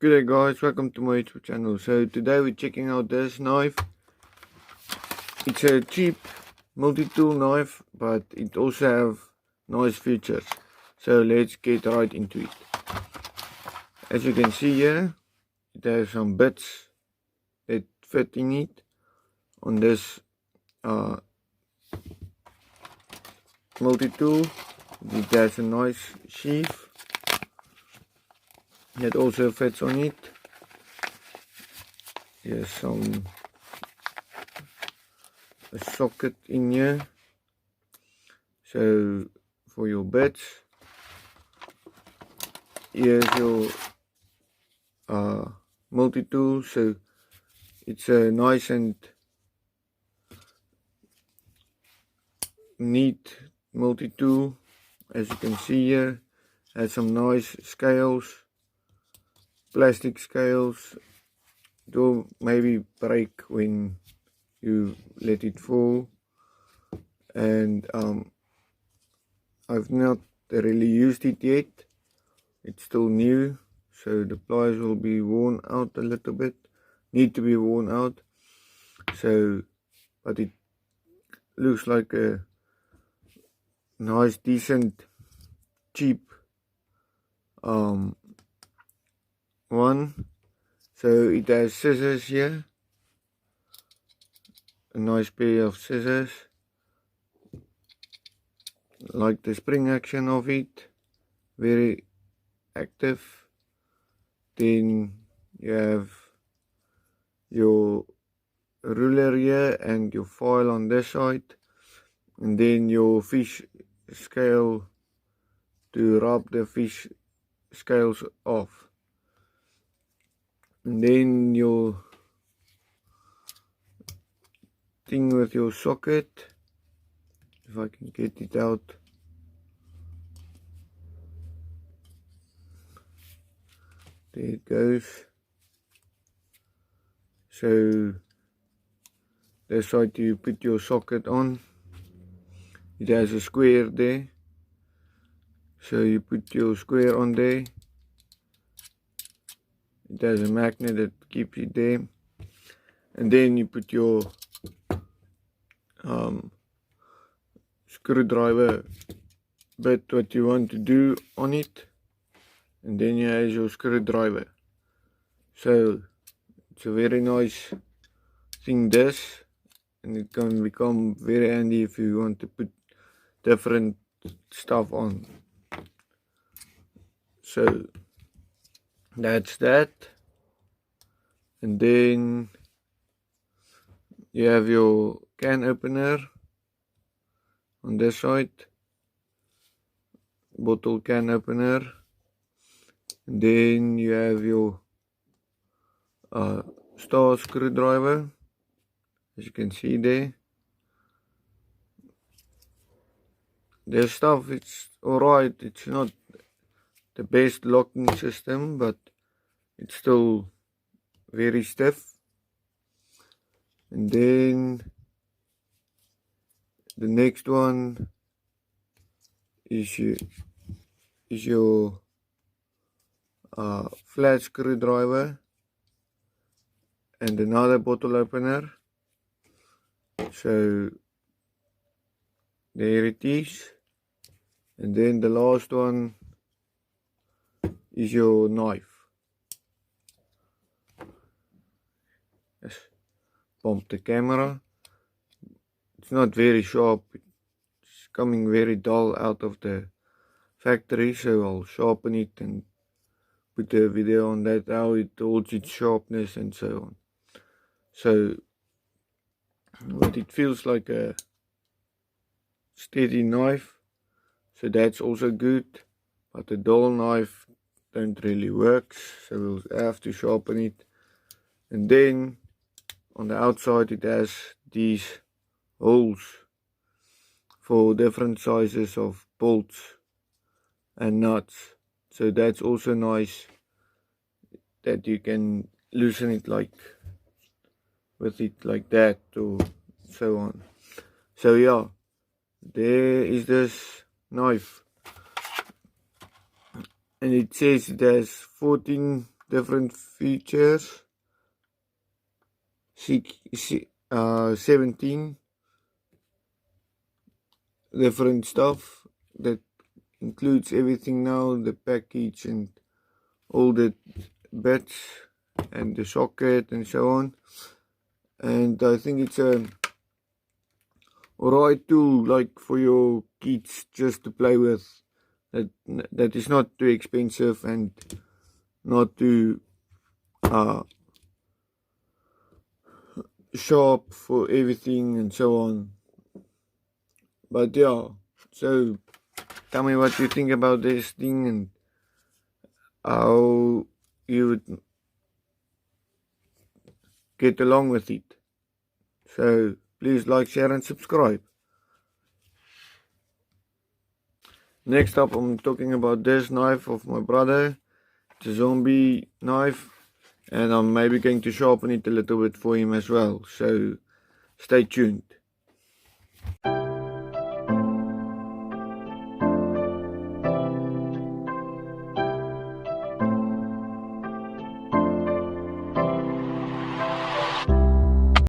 Good day guys, welcome to my YouTube channel. So today we're checking out this knife. It's a cheap multi-tool knife, but it also have nice features. So let's get right into it. As you can see here, it has some bits that fit in it on this multi-tool. It has a nice sheath that also fits on it. Here's a socket in here, so for your bits. Here's your multi-tool, so it's a nice and neat multi-tool. As you can see here, has some nice scales, plastic scales. It will maybe break when you let it fall, and I've not really used it yet. It's still new, so the pliers will be worn out a little bit, need to be worn out. So, but it looks like a nice, decent, cheap one. So it has scissors here, a nice pair of scissors. Like the spring action of it, very active. Then you have your ruler here and your file on this side, and then your fish scale to rub the fish scales off, and then your thing with your socket, if I can get it out. There it goes. So this side you put your socket on. It has a square there, so you put your square on there. It has a magnet that keeps it there, and then you put your screwdriver bit what you want to do on it, and then you have your screwdriver. So it's a very nice thing, this, and it can become very handy if you want to put different stuff on. So that's that. And then you have your can opener on this side, bottle can opener. And then you have your star screwdriver, as you can see there. This stuff, it's alright, it's not the best locking system, but it's still very stiff. And then the next one is your flat screwdriver and another bottle opener. So there it is. And then the last one is your knife. Yes, bump the camera. It's not very sharp, it's coming very dull out of the factory, so I'll sharpen it and put a video on that, how it holds its sharpness and so on. So, but it feels like a steady knife, so that's also good. But the dull knife don't really work, so we'll have to sharpen it. And then on the outside it has these holes for different sizes of bolts and nuts, so that's also nice that you can loosen it like with it like that or so on. So yeah, there is this knife, and it says it has 14 different features. 17 different stuff that includes everything now, the package and all the bits and the socket and so on. And I think it's a alright tool, like for your kids just to play with. That is not too expensive and not too sharp for everything and so on. But yeah, so tell me what you think about this thing and how you would get along with it. So please like, share and subscribe. Next up, I'm talking about this knife of my brother. It's a zombie knife, and I'm maybe going to sharpen it a little bit for him as well. So stay tuned.